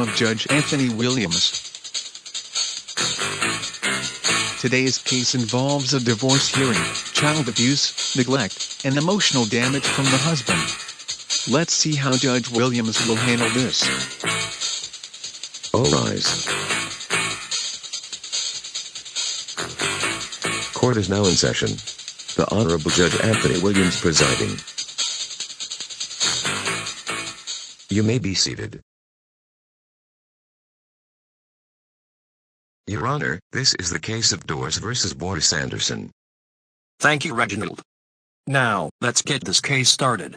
of Judge Anthony Williams. Today's case involves a divorce hearing, child abuse, neglect, and emotional damage from the husband. Let's see how Judge Williams will handle this. All rise. Court is now in session. The Honorable Judge Anthony Williams presiding. You may be seated. Your Honor, this is the case of Doris versus Boris Anderson. Thank you, Reginald. Now, let's get this case started.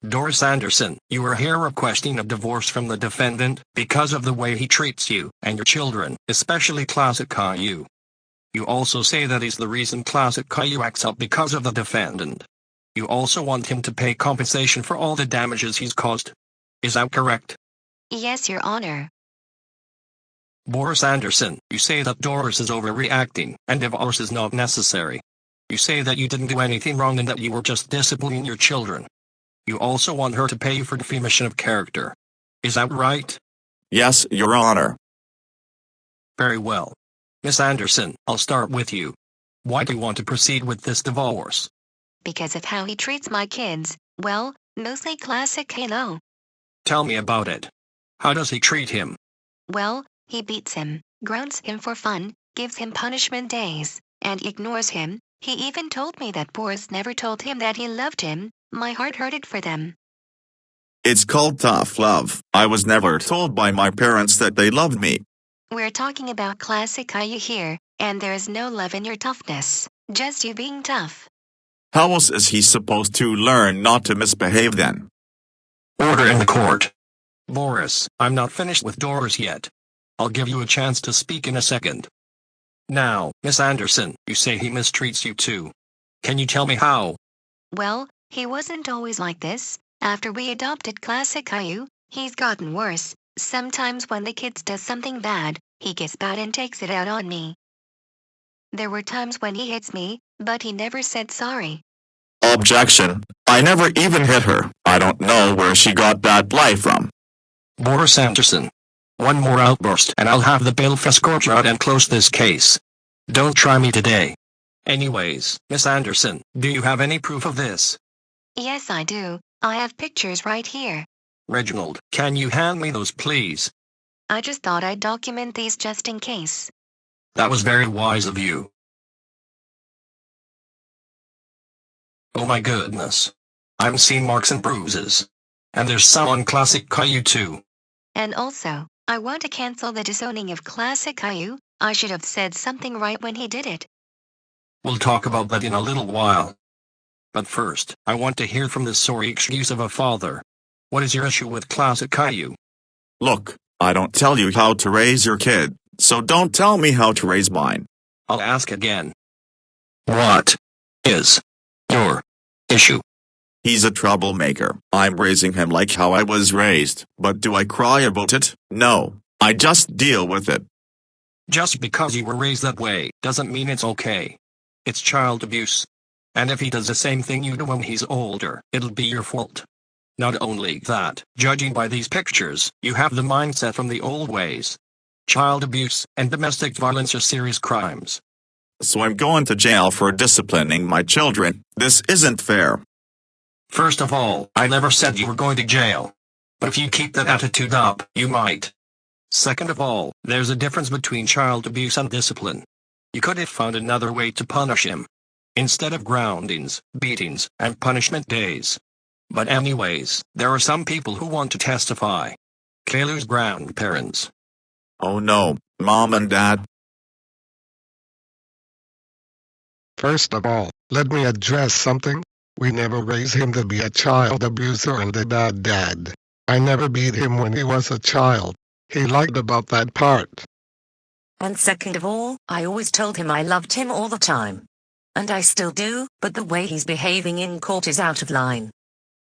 Doris Anderson, you are here requesting a divorce from the defendant because of the way he treats you and your children, especially Classic Caillou. You also say that he's the reason Classic Caillou acts up because of the defendant. You also want him to pay compensation for all the damages he's caused. Is that correct? Yes, Your Honor. Boris Anderson, you say that Doris is overreacting, and divorce is not necessary. You say that you didn't do anything wrong and that you were just disciplining your children. You also want her to pay you for defamation of character. Is that right? Yes, Your Honor. Very well. Miss Anderson, I'll start with you. Why do you want to proceed with this divorce? Because of how he treats my kids, well, mostly Classic Caillou. Tell me about it. How does he treat him? Well, he beats him, grounds him for fun, gives him punishment days, and ignores him. He even told me that Boris never told him that he loved him. My heart hurted for them. It's called tough love. I was never told by my parents that they loved me. We're talking about Classic Caillou here, and there is no love in your toughness, just you being tough. How else is he supposed to learn not to misbehave then? Order in the court. Boris, I'm not finished with Doris yet. I'll give you a chance to speak in a second. Now, Miss Anderson, you say he mistreats you too. Can you tell me how? Well, he wasn't always like this. After we adopted Classic Caillou, he's gotten worse. Sometimes when the kids does something bad, he gets bad and takes it out on me. There were times when he hits me, but he never said sorry. Objection. I never even hit her. I don't know where she got that lie from. Boris Anderson. One more outburst and I'll have the bailiff escort you out and close this case. Don't try me today. Anyways, Miss Anderson, do you have any proof of this? Yes, I do. I have pictures right here. Reginald, can you hand me those, please? I just thought I'd document these just in case. That was very wise of you. Oh my goodness. I'm seeing marks and bruises. And there's some on Classic Caillou too. And also, I want to cancel the disowning of Classic Caillou. I should have said something right when he did it. We'll talk about that in a little while. But first, I want to hear from the sorry excuse of a father. What is your issue with Classic Caillou? Look, I don't tell you how to raise your kid, so don't tell me how to raise mine. I'll ask again. What is your issue? He's a troublemaker. I'm raising him like how I was raised, but do I cry about it? No, I just deal with it. Just because you were raised that way doesn't mean it's okay. It's child abuse. And if he does the same thing you do when he's older, it'll be your fault. Not only that, judging by these pictures, you have the mindset from the old ways. Child abuse and domestic violence are serious crimes. So I'm going to jail for disciplining my children. This isn't fair. First of all, I never said you were going to jail. But if you keep that attitude up, you might. Second of all, there's a difference between child abuse and discipline. You could have found another way to punish him. Instead of groundings, beatings, and punishment days. But anyways, there are some people who want to testify. Caillou's grandparents. Oh no, Mom and Dad. First of all, let me address something. We never raised him to be a child abuser and a bad dad. I never beat him when he was a child. He lied about that part. And second of all, I always told him I loved him all the time. And I still do, but the way he's behaving in court is out of line.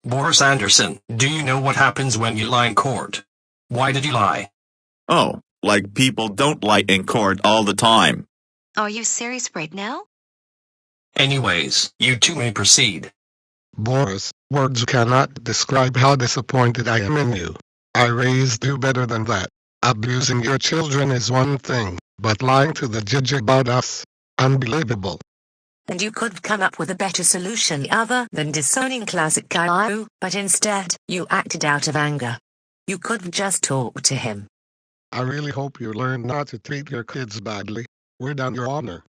Boris Anderson, do you know what happens when you lie in court? Why did you lie? Oh, like people don't lie in court all the time. Are you serious right now? Anyways, you two may proceed. Boris, words cannot describe how disappointed I am in you. I raised you better than that. Abusing your children is one thing, but lying to the judge about us? Unbelievable. And you could have come up with a better solution other than disowning Classic Caillou, but instead, you acted out of anger. You could have just talked to him. I really hope you learn not to treat your kids badly. We're down, Your Honor.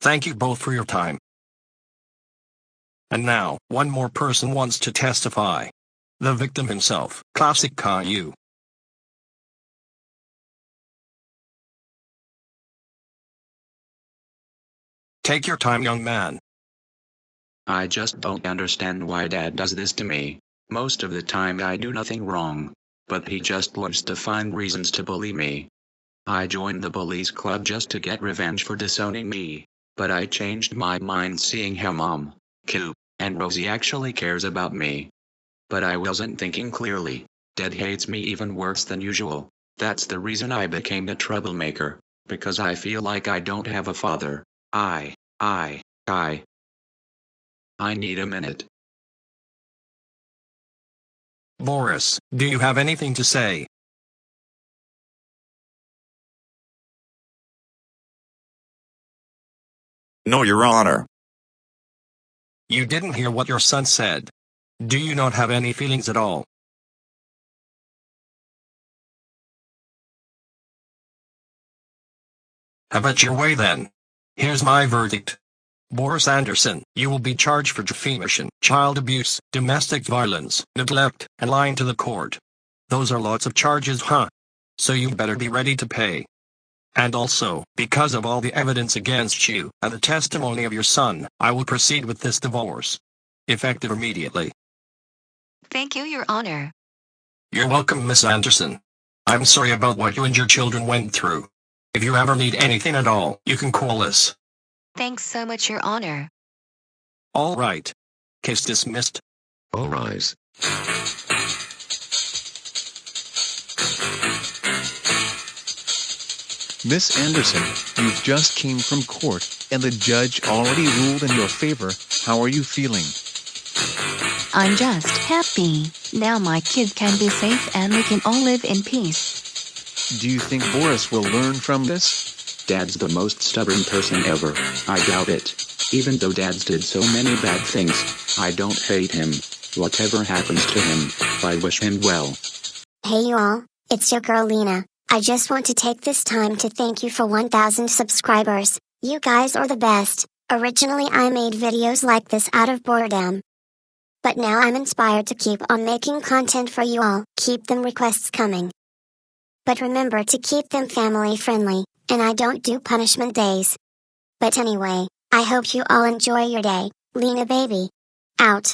Thank you both for your time. And now, one more person wants to testify. The victim himself, Classic Caillou. Take your time, young man. I just don't understand why Dad does this to me. Most of the time I do nothing wrong. But he just loves to find reasons to bully me. I joined the bullies club just to get revenge for disowning me. But I changed my mind seeing how Mom, Coop, and Rosie actually cares about me. But I wasn't thinking clearly. Dad hates me even worse than usual. That's the reason I became a troublemaker. Because I feel like I don't have a father. I need a minute. Boris, do you have anything to say? No, Your Honor. You didn't hear what your son said. Do you not have any feelings at all? Have it your way then. Here's my verdict. Boris Anderson, you will be charged for defamation, child abuse, domestic violence, neglect, and lying to the court. Those are lots of charges, huh? So you better be ready to pay. And also, because of all the evidence against you, and the testimony of your son, I will proceed with this divorce. Effective immediately. Thank you, Your Honor. You're welcome, Miss Anderson. I'm sorry about what you and your children went through. If you ever need anything at all, you can call us. Thanks so much, Your Honor. All right. Case dismissed. All rise. Miss Anderson, you've just came from court, and the judge already ruled in your favor. How are you feeling? I'm just happy. Now my kids can be safe and we can all live in peace. Do you think Boris will learn from this? Dad's the most stubborn person ever. I doubt it. Even though Dad's did so many bad things, I don't hate him. Whatever happens to him, I wish him well. Hey you all, it's your girl Lena. I just want to take this time to thank you for 1,000 subscribers. You guys are the best. Originally I made videos like this out of boredom. But now I'm inspired to keep on making content for you all. Keep them requests coming. But remember to keep them family friendly, and I don't do punishment days. But anyway, I hope you all enjoy your day. Lena baby. Out.